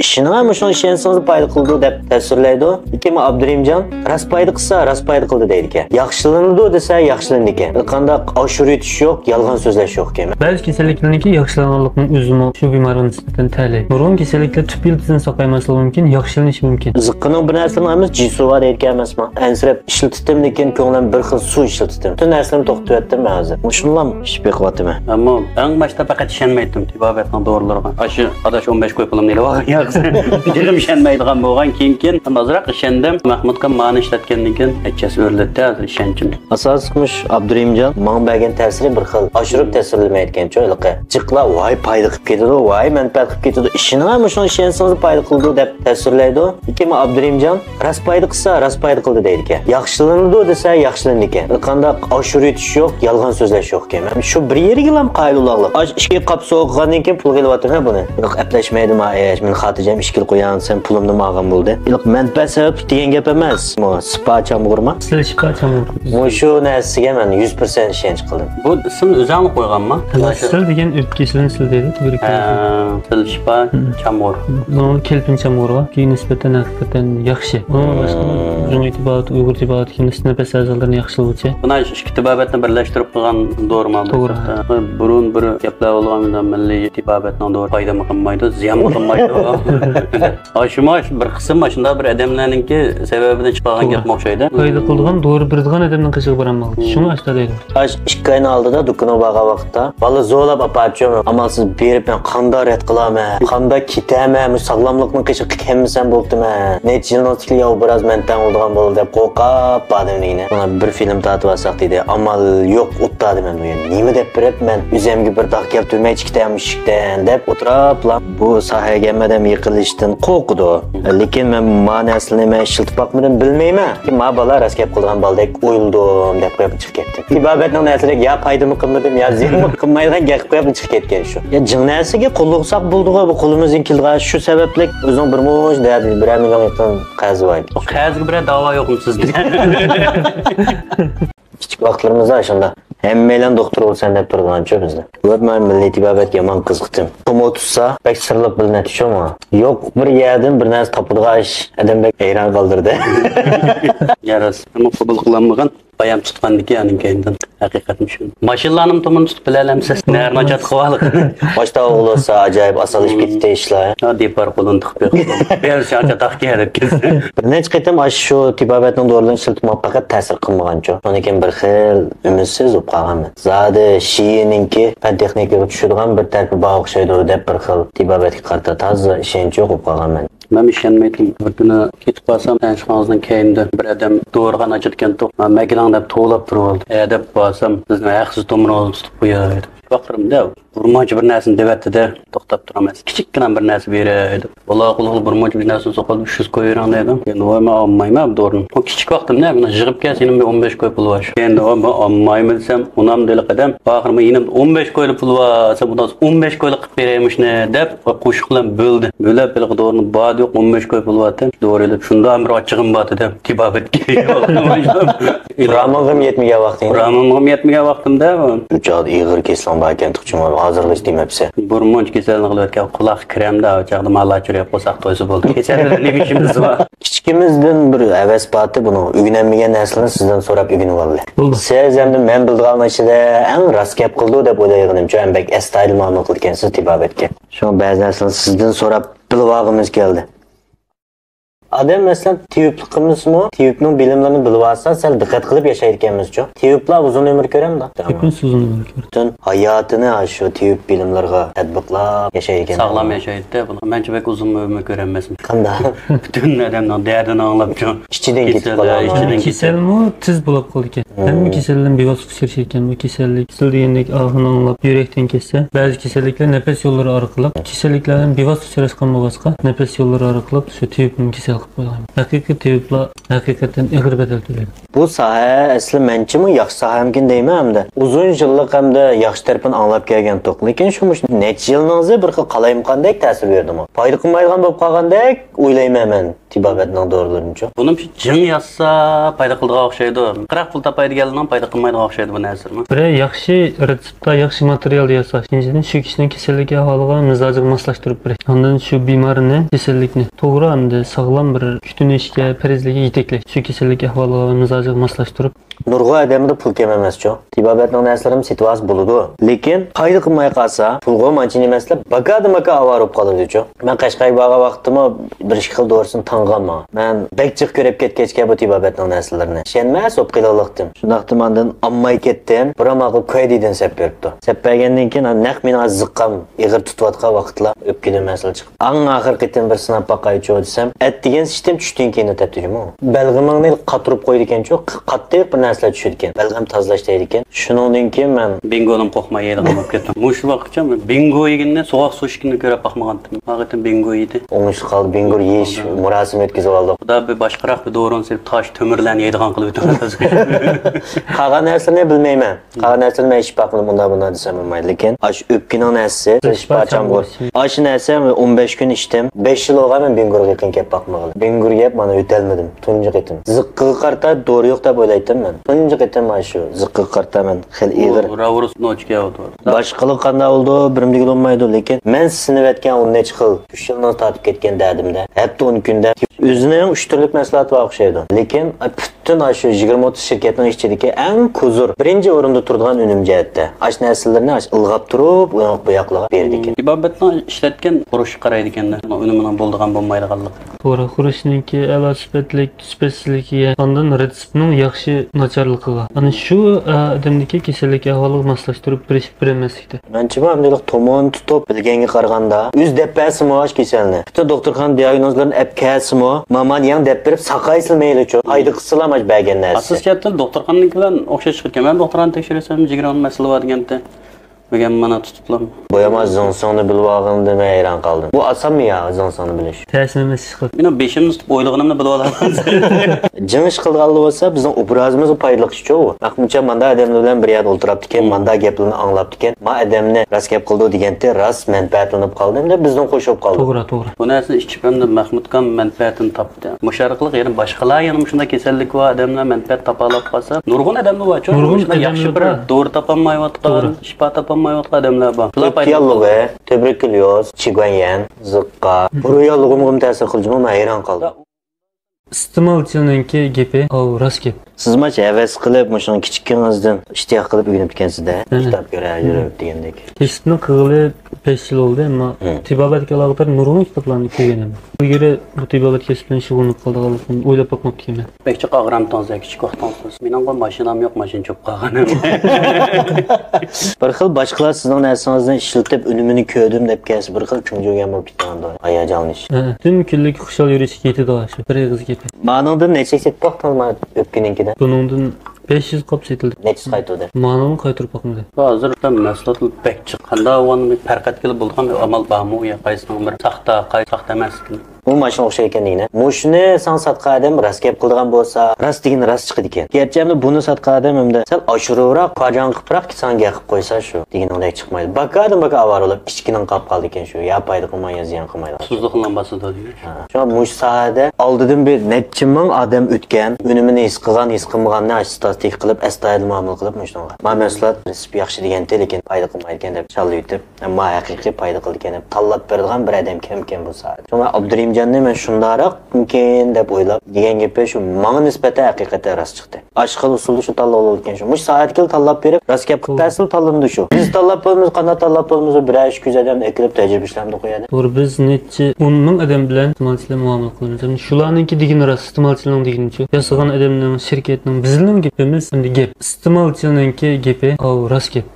İşini ama şunu işensiniz payda kıldı dep təsvirləydi o. Kim Abdurimcan ras payda qısa ras payda kıldı deydi ki. Yaxşılandı dese yaxşılandı ki. Qanda aşırı itiş yok, yalğan sözləş yok ki. Bəzi kasalliklarniki yaxşılananlıqның üzümü şu bimarın nisbətən təli. Nurgun kasalliklar tüp yıldızını saqaymaslığı mümkün, yaxşılanışı mümkün. Zıqqının bir nərsini əmiz cisu var deyir ki əməsmə. Ənsirəb işletitim dekin köngüləm bir xil su işletitim. Bütün nərsini toxtu etdim mən hazır. Şunlam iş beqvatımı. Ama en başta fakat işenmeydim tibabetin doğrularına. Aşı adaş 15 koy pulum neyle var ya. Dilim işenmeydiğim boğan kinkin. Azırak işendim. Mahmutkan mani işletkenlikin. Etçesi örletti hazır işençim. Asasıqmış Abdurimcan mağın bəgən təsiri bir xil aşırıb təsirləməyətken çoylıqı. Çıqla vay payda qıb getir o, vay mənfət qıb getir o. İşini ama şunu işensiniz payda qıldı dep təsirləydi o. Kim Abdurimcan ras payda qısa ras payda qıldı deydi ki. Yaxşılandı dese yaxşılandı ki. Qanda aşırı itiş yok, yalğan sözləş yok ki. Şu bir yeri gilam qaylıqlıq. Aş işki qap soğuqğandan keyin pul qılıvatım ha bunu. Yoq əpləşməydim ay, men xatircəm işkil qoyan, sen pulumni mağan buldu. Yoq mənfət səbəb degan gap emas. Mo spa çamğurma. Sizler şifa çamur. Mo şu nərsəgə mən 100% işenç qıldım. Bu isim özel koygan mı? Sil degan öpkesinin sil deydi. Sil şifa çamur. Bunun kelpin çamuru var ki nisbeten hakikaten yaxşı. Onun başka uzun itibat, Uygur itibat ki nefes azallarını yaxşılıqçı. Buna iş kitabetle birleştirip koygan doğru mu? Doğru. Burun bir yapılar olğandan milli itibabetle doğru fayda mı qılmaydı, ziyan mı qılmaydı? Aşıma bir kısım başında bir adamlarınki sebebinden çıkağan gap oxşaydı. Fayda qılğan doğru birdiğin adamdan qışıq baranmalı. Şunu açta deydi. Aş iki ayın aldı da dükkana bağa vaqtda. Vallahi zorlab aparacağım. Amalsız berip ben qanda ret qılam. Qanda kitemə, sağlamlıqni qışıq kemsən boldu mən. Net jurnalistik ya biraz məndən olduğan boldu dep qoqap badım neyine. Ona bir film tatıb asaq dedi. Amal yok utdadı mən bu yer. Nime dep berip mən üzemgi bir dağ kelip türmə içikdən dep oturap lan bu sahaya gelmeden yıkılıştın qoqudu. Lekin men manasını mən işiltib baxmıdım bilmeyme. Ki ma bala ras gap qılğan baldek uyuldum dep qoyup çıxıb ketdim. İbabətlə nəsərək ya paydımı qılmadım ya ziyanımı qılmaydan gəqib qoyup çıxıb ketken şu. Ya cınnəsiga qulluqsaq bulduğa bu qulumuz inkildiğa şu sebeplik özün bir muj deyadi 1 milyon yaqın qazı var. O qazı bir dava yok mu sizde? Kiçik vaxtlarımızda aşında hemmeyle doktor olsan dep turgan çö bizde. Öp men milli tibabet yaman qızıqtım. Kim otursa bek sırlıq bilinət şu mu? Yok bir yerden bir nəsə tapılğaş adam bek eyran qaldırdı. Yaras. Ama kabul kılanmagan bayam tutqandiki yani kendinden hakikatim şu. Maşınlanım tomunu tutup biləlemsiz. Nəər nacat qıvalık. Başta olursa acayip asalış ketdi işler. Ha depar qolun tıqıb. Bir şarja taqki edip keldi. Bir neç qitim aş şu tibabetin doğrudan işiltmə faqat təsir qılmagan çö. Onun için bir xil ümidsiz olub qalğanman. Zade şiininki fən texnikaya düşüdüğən bir tərpi bağ oxşaydı dep bir xil tibabetki qarta tazı işenç yox olub qalğanman. Ben işenmeydim. Bir günü ketip basam, tanışmağızdan keyinde bir adam doğurgan acıtken toq. Ben mekilan dep toğlap duruldu. Dep basam, bizden ayaksız tomunu tutup koyardı. Bakırım da, vurmacı bir nəsini devetti de toxtab duramaz. Kiçikkilen bir nəsi vereydi. Vallahi qulğul vurmacı bir nəsini soqalı 300 koyuran dedim. Yani o ama almayım doğrun. O kiçik vaxtım ne? Buna jığıp gel senin bir 15 koy pulu var. Yani o ama almayım bilsem, onam delik adam. Bakırım yine 15 koylu pulu var. Sen bundan 15 koylu qıp vereymiş ne? Dep qoşuqlan böldü. Böyle belki doğrunu bağdı yok 15 koy pulu var. Doğru edip şundan bir açığım batı de. Tibabet geliyor. Ramığım yetmeye vaxtın. Ramığım yetmeye vaxtım da. Uçağı iğir keslan bayken tıqçım hazırlı isteyim hepsi. Burmunç keselini qılıverken kulaq kremde uçaqda malla çörek qolsaq toysu boldu. Keçerdə ne biçimiz var? Kiçikimizden bir əvəz batı bunu ügünənməyən nəslini sizden sorab ügünü vallı. Siz əmdi mən bildiğim işide en rast gap qıldı da bu da yığınım. Çö ən bək əstaylı mamlı qılken siz tibabetke. Şu an bəzi nəslini sizden sorab bilvağımız geldi. Adam mesela tiyüplükümüz mü? Tiyüplünün bilimlerini bilivazsan sen dikkat kılıp yaşayırkenimiz çok. Tiyüpler uzun ömür görem da. Hepimiz uzun ömür görem. Bütün hayatını şu tiyüp bilimlerine tedbikla yaşayırken. Sağlam yaşaydı da bunu. Bence pek uzun ömür göremezsin. Kanda? Bütün adamdan derdini anlap çok. İçiden gitip falan. Kesel mi? Tiz bulak kol iken. Hem keselden bir vasıf şirşirken bu kesellik. Kesel diyendek ahını anlap yürekten kesse. Bazı kesellikler nefes yolları arıqılap. Keselliklerden bir vasıf şirşirken başka nefes yolları arıqılap şu tiyüpün kesel Hakiki teyipla hakikaten ağır bedel tölədi. Bu sahə əsli mənçi mi, yaxşı sahə həmkin deymi həm də? Uzun yıllıq həm də yaxşı tərpin anlap gəlgən toq. Lekin şumuş neç yılınızı bir xil qalayım qandək təsir verdim o. Fayda qılmaydıqan болып qalğandək uylayım həmən Tibabatning dorilarini-chi. Buni jin yazsa paydo qildigan o'xshaydi. 40 pul topaydiganlardan paydo qilmaydigan o'xshaydi bu narsami? Bir yaxshi retseptda yaxshi material yasash. Ikkinchidan shu kishining kasallik ahvoliga mizojiga moslashtirib beradi. Ondan shu bemorni kasallikni to'g'ri hamda sog'lom bir kutunishga, farizligiga yetaklash. Shu kasallik ahvoliga mizojiga moslashtirib Nurg'a adamda pul kam emas-chi. Tibabatning narsalari sitvas bo'ladi. Lekin qayda qilmay qolsa, pulga manchin emaslar, bakadimaka avar bo'lib qoladi-chi. Men Qashqay baga vaqtimda bir ish qil do'risini tanganman. Men bekchiq ko'rib ketgachga bu tibabatning narsalarini. Shenmas o'p qilalıqdim. Shundaqda mendan ammay ketdim. Biroq qo'ydidan sep beribdi. Sep bergandan keyin naq meni azziqqam ig'ir tutayotgan vaqtlar o'pkidan masala chiqdi. Ang oxir qitim bir sinab baqaychi desam, atdigan sistem tushdan keyin tepdijimi? Belg'imingni qatirib qo'ydi ekan-chi, qattiq bir narsalar tushdi ekan. Belg'im tozalash deydi ekan. Shuningdan keyin men Bingo'ning qo'qmay yeydigan bo'lib ketdim. Mush vaqtcha bingo yeginni so'g'aq suv ishkini ko'rib baxmagandim. Haqiqatan bingo yedi. O'ng'ish qoldi, bingur yeyish murosim o'tkazib oldi. Xudo bir boshqaroq bir dovron sep tosh to'mirlarni yeydigan qilib o'tadi. Qolgan narsalarni bilmayman. Qolgan narsalarni men ish baqilib bunda desam bo'lmaydi. Lekin ash o'pkining narsasi ish bacham bor. Ash narsa 15 kun ishdim. 5 yil olgan men bingurga yaqin kelib baqmadim. Bingur yeb mana o'talmadim. Tunji qitim. Ziqqiga qarta dori yo'q deb o'ylaydim men. Tunji qitim mana shu ziqqiga qarta men xil ig'ir. Ravrus nochga o'tdi. Boshqalık qanday oldu, birimdek olmaydı. Lekin men sinib etgan 10 necha xil 3 yildan tatib ketgan dardimda, hatto 10 kunda o'zining 3 turlik maslahat va o'xshaydi. Lekin butun shu 20-30 shirkatning ichidagi eng kuzur, birinchi o'rinda turadigan unum jihatda. Ash narsalarni ilg'ab turib, bu yoqlarga berdi ekan. Ibobatni ishlatgan qurush qaraydi ekanda, unumini bo'ldigan bo'lmaydiganlik. to'g'ri qurishninki a'lo sifatlik, sifatsizligiga, ondan retseptning yaxshi nacharligiga. Ana shu odamdagi kasallik ahvoliga moslashtirib bermaslikda. Menchi bu hamdalik tomon tutib bilganga qaraganda, o'z deppasimi osh kasalni. Bitta doktorxona diagnozlarini apkasimi, maman yang deb berib saqaysil mayli-chu. Haydi qilsalamoq bergan narsa. Asosiyatda doktorxonaning bilan o'xshash chiqqan. Men doktorxona tekshirsam, jigiron masala bor deganda Bugün bana tutuplam. Boyamaz Johnson'u bilib olganimda men hayron qoldim. Bu oson ya Johnson'u bilish? Ta'sirimiz chiqib. Men 5imni tutib o'ylig'inimni bilib olaman. Jin ish qilganlar bo'lsa, bizning obrazimiz foydali ish-ku. Mahmudjon manda odamlar bilan bir yerda o'tiribdi ekan, manda gaplarni anglabdi ekan. Ma odamni ras gap qildi deganda ras manfaatlanib qoldim deb bizdan qo'shib qoldi. To'g'ri. Bu narsani ichib hamda Mahmudjon manfaatini topdi. Musharriqlik yana boshqalar yana shunda kasallik va odamlar manfaat topa olib qolsa, nurg'un odamlar bor. Nurg'un yaxshi bir dori topolmayotgan, shifa topolmayotgan odamlar bor. Yallığı, tuberkuloz, chigvanyan, ziqqa. Bu yallığı ta'sir qildi, men hayron qoldim. Iste'molchilarning gapi, rost gap. Siz macha havas qilib, o'shani kichikkaningizdan ishtiyoq qilib o'rganib ekansiz-da. Kitob ko'rib degandek. Testni qilib 5 yil oldi, ammo tibobatga aloqador nurg'un kitoblarni ko'rganman. Bu yerda bu tibobat kasbi bilan shug'ullanib qolganligimni o'ylab boqmabman. Bekchi qog'ram tonsa kichik vaqtdan mening ham mashinam yo'q, mashina cho'p qolganim. Bir xil boshqalar sizning narsangizdan ishlatib unumini ko'rdim deb kelsa, bir xil kunjo'gan bo'lib ketganda hayajonlish. Tun kunlik xushal yurishga yetadi shu bir og'iz gapi. Ma'nodan necha set vaqtdan o'pganinkidan? Buningdan 500 qop setildi. Necha qaytdi? Ma'noni qaytarib boqmadi. Hozirda mas'uliyat bekchi qanday o'g'onni farqat kelib bo'lgan amal bormi yo qaysining bir saxta, saxta emas. Bu mashina o'xshaydi ekan. Mushni san satqa adam ras gap qilgan bo'lsa, ras degan ras chiqadi ekan. Gerçi buni satqa adam hamda sal oshiruvroq, qajon qilibroq san gap qilib qo'ysa shu degandek chiqmaydi. Bakadan baka avarolib ichkining qolib qoldi ekan shu. Ya payda qilmay, ziyon qilmaydi. Tuzliq lambasida deydi. Shu mush sohada oldidan bir necha ming odam o'tgan, unumini his qilgan, his qilmaganni statistik qilib, astoydil muomala qilib mushunga. Ma'mulat resep yaxshi deganda, lekin payda qilmaydi ekan deb chalib yutib, ammo haqiqiy payda qildi ekan deb tanlab beradigan bir odam kim bu sohada. Shunga Abdurim men shundaroq mumkin deb o'ylab degan gapi shu menga nisbatan haqiqatan rost chiqdi. Ashqal usulda shu tanlab olgan shu. Mush soatga tanlab berib, rost gap qilib ta'sil tanlandi shu. Biz tanlab bo'lmiz, qanday tanlab bo'lmiz, bir ay 200 odam eklib tajriba ishlamni qo'yadi. To'g'ri, biz necha 10 ming odam bilan iste'molchilar muomala qilamiz. Shularningki degani rost, iste'molchilarning degani-chi. Yasagan odamning, shirkatning, bizning gapimiz endi gap. Iste'molchilarningki gapi rost gap.